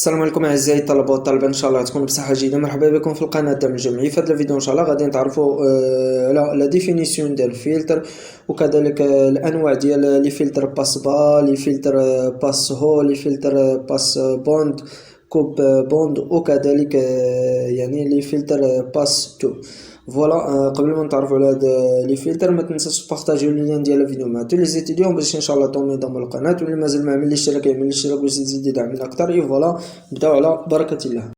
السلام عليكم اعزائي الطلبه والطالبات، ان شاء الله تكونوا بصحه جيده. مرحبا بكم في القناه الدعم الجمعي. في هذا الفيديو ان شاء الله غادي نتعرفوا على لا ديفينيسيون ديال الفلتر، وكذلك الانواع ديال لي فلتر باس با، لي فلتر باس هو، لي فلتر باس بوند، كوب بوند، وكذلك يعني لي فلتر باس تو. فوالا، قبل ما نتعرفوا على هاد لي فلتر ما تنساش تبارطاجيو لي ديال الفيديو مع تو لي زيتيديون باش ان شاء الله توم ينضموا للقناه، واللي مازال ما عمل الاشتراك يعمل الاشتراك باش يزيد يدعمنا اكثر. اي فوالا، نبداو على بركه الله.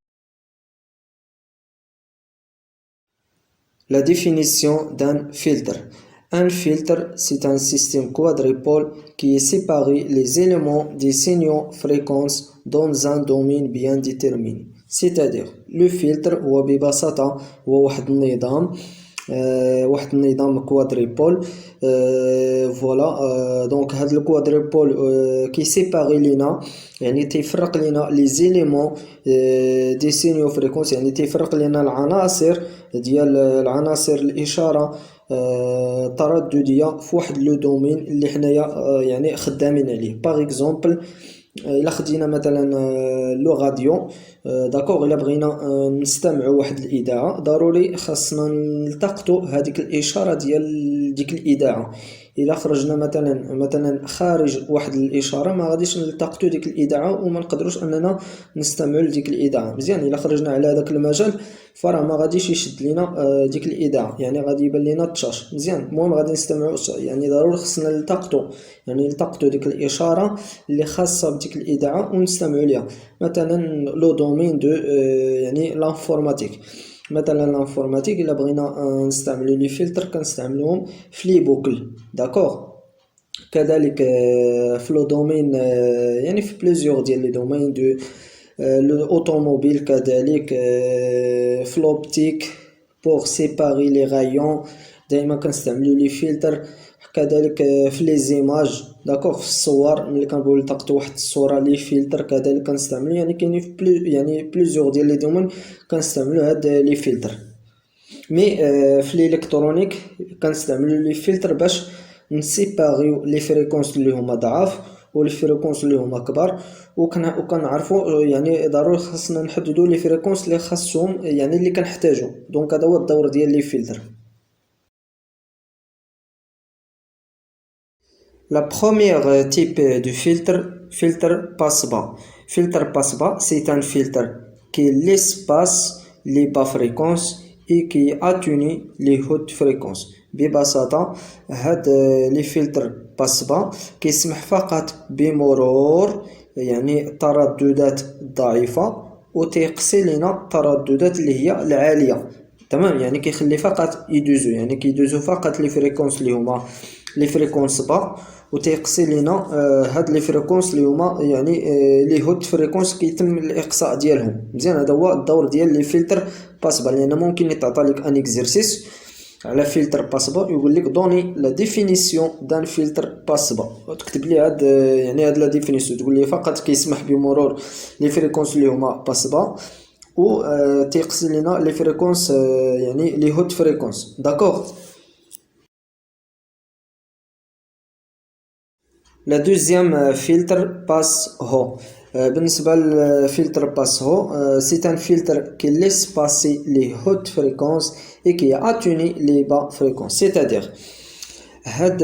La définition d'un filtre. Un filtre, c'est un système quadrupole qui sépare les éléments des signaux fréquences dans un domaine bien déterminé. C'est-à-dire, le filtre هو ببساطة هو واحد النظام كوادريبول. فوالا، دونك هاد الكوادريبول كيسيباغي لينا، يعني تيفرق لينا لي زيليمون دي سينيو فريكونس، يعني تيفرق لينا العناصر ديال العناصر الاشاره التردديه في واحد لو دومين اللي حنايا يعني خدامين عليه. باغ اكزومبل، الا خدينا مثلا لو غاديو، داكوغ، الا بغينا نستمعوا واحد الاذاعه ضروري خاصنا نلتقطوا هذيك الاشاره ديال ديك الاذاعه. الا خرجنا مثلا خارج واحد الاشاره ما غاديش نلتقطوا ديك الاذاعه وما نقدروش اننا نستمعوا لديك الاذاعه مزيان. الا خرجنا على هذاك المجال فراه ما غاديش يشد لينا ديك الاذاعه، يعني غادي يبان لينا التشاش مزيان. المهم غادي نستمعوا، يعني ضروري خصنا نلتقطوا ديك الاشاره اللي خاصه بديك الاذاعه ونستمعوا ليها. مثلا لو دومين دو يعني لانفورماتيك، مثلا لانفورماتيك الا بغينا نستعملوا لي فلتر كنستعملوهم في لي بوكل، داكوغ. كذلك في لو دومين يعني في بليزيور ديال لي دومين دو الاوتوموبيل، كذلك في لوبتيك بور سيباري لي غايون دائما كنستعملوا لي فلتر. كذلك في لي زيماج، داكوغ، في الصور ملي كنبغيو نلتقطوا واحد الصوره لي فلتر كذلك كنستعملوا، يعني كاينين في يعني بليزيور ديال لي دومين كنستعملوا هاد لي فلتر. مي في الالكترونيك كنستعملوا لي فلتر باش نسيباريو لي فريكونس اللي هما ضعاف ولي فريكونس اللي هما كبار، وكنعرفوا يعني ضروري خاصنا نحددوا لي فريكونس اللي خاصهم، يعني اللي كنحتاجو. دونك هذا هو الدور ديال لي فلتر. La première type de filtre passe-bas. Filtre passe-bas, c'est un filtre qui laisse passer les bas fréquences et qui atténue les hautes fréquences. ببساطة هاد لي فلتر باس-با كيسمح فقط بمرور يعني الترددات الضعيفة وتيقصي لنا الترددات اللي هي العالية، تمام. يعني كيخلي فقط يدوزو، يعني كيدوزو فقط لي فريكونس اللي هما لي فريكونس با، وتيقصي لينا هاد لي فريكونس اللي هما يعني لي هوت فريكونس كيتم الاقصاء ديالهم مزيان. هذا هو الدور ديال لي فلتر باس با. لان ممكن يتعطى لك ان اكزرسيس على فلتر باس با، يقول لك دوني لا ديفينيسيون دان فلتر باس با، وتكتب لي هاد يعني هاد لا ديفينيسيون تقول لي فقط كيسمح بمرور لي فريكونس اللي هما باس با و تيقصي لينا لي فريكونس يعني لي هوت فريكونس، داكوغ. لا دوزيام فلتر باس هو. بالنسبة للفلتر باس هو، سي ان فلتر كي ليس باسي لي هوت فريكونس اي كي اتوني لي با فريكونس. سيتادير هاد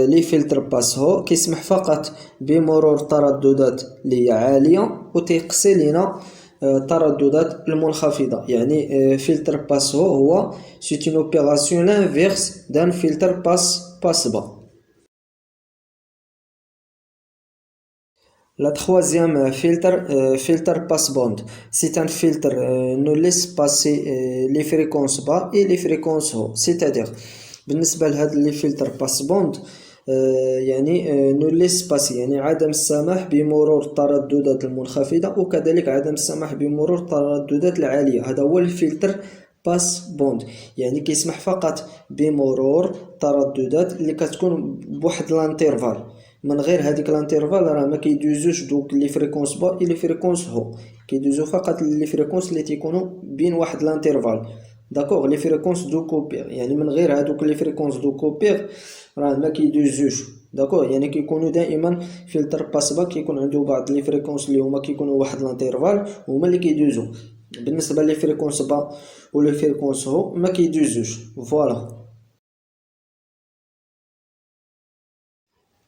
لي فلتر باس هو كيسمح فقط بمرور ترددات اللي عالية وتيقصي لينا الترددات المنخفضة. يعني فلتر باس هو سي اون اوبيراسيون لانفيرس دان فلتر باس با. La troisième filtre, filtre passe-bande. C'est un filtre ne laisse passer les fréquences bas et les fréquences hautes. C'est-à-dire, بالنسبة لهذا اللي فلتر باس بوند يعني نو ليس باسي، يعني عدم السماح بمرور الترددات المنخفضة وكذلك عدم السماح بمرور الترددات العالية. هذا هو الفلتر باس بوند، يعني كيسمح فقط بمرور الترددات اللي كتكون بواحد لانترفال. من غير هذيك لانترفال راه ما كيدوزوش دوك لي فريكونس با اي لي فريكونس هو، كيدوزو فقط لي فريكونس اللي تيكونوا بين واحد لانترفال، داكوغ. لي فريكونس دو كوبير، يعني من غير هادوك لي فريكونس دو كوبير راه ما كيدوزوش داكوغ. يعني كيكونوا دائما فلتر باس با كيكون عنده بعض لي فريكونس اللي هما كيكونوا واحد لانترفال هما اللي كيدوزو. بالنسبه لي فريكونس با و لي فريكونس هو ما كيدوزوش. فوالا.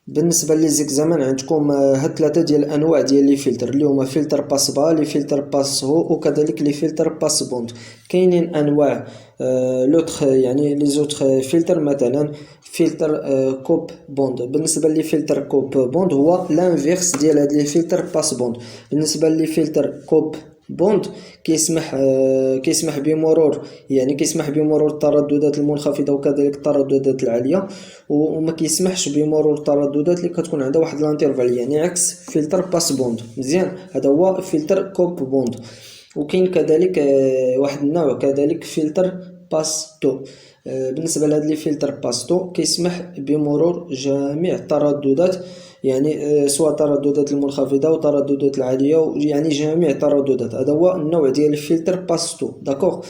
بالنسبه لي زيكزامان عندكم هاد ثلاثه ديال الانواع ديال لي فلتر اللي هما فلتر باس با، لي فلتر باس هو، وكذلك لي فلتر باس بوند. كاينين انواع لوتر يعني لي زوتر فلتر، مثلا فلتر كوب بوند. بالنسبه لي فلتر كوب بوند هو لانفيرس ديال هاد لي فلتر باس بوند. بالنسبه لي فلتر كوب بوند كيسمح بمرور، يعني كيسمح بمرور الترددات المنخفضه وكذلك الترددات العاليه، وما كيسمحش بمرور الترددات اللي كتكون عندها واحد الانترفال، يعني عكس فلتر باس بوند. مزيان، هذا هو فلتر كوب بوند. وكاين كذلك واحد النوع كذلك فلتر باستو. بالنسبه لهاد لي فلتر باستو كيسمح بمرور جميع الترددات، يعني سواء الترددات المنخفضه والترددات العاليه، يعني جميع الترددات. هذا هو النوع ديال الفلتر باستو. داكوغ.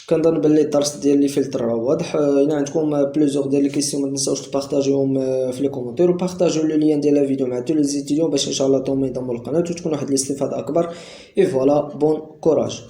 كنظن بلي الدرس ديال لي فلتر راه واضح. الا عندكم بليزيور ديال لي كيسيون ما تنساوش تبارطاجيهم في لي كومونتير، وبارطاجيو لو لين ديال لا فيديو مع تو لي زيتيديون باش ان شاء الله توم ينضموا للقناه وتكون واحد الاستفاده اكبر. اي فوالا، بون كوراج.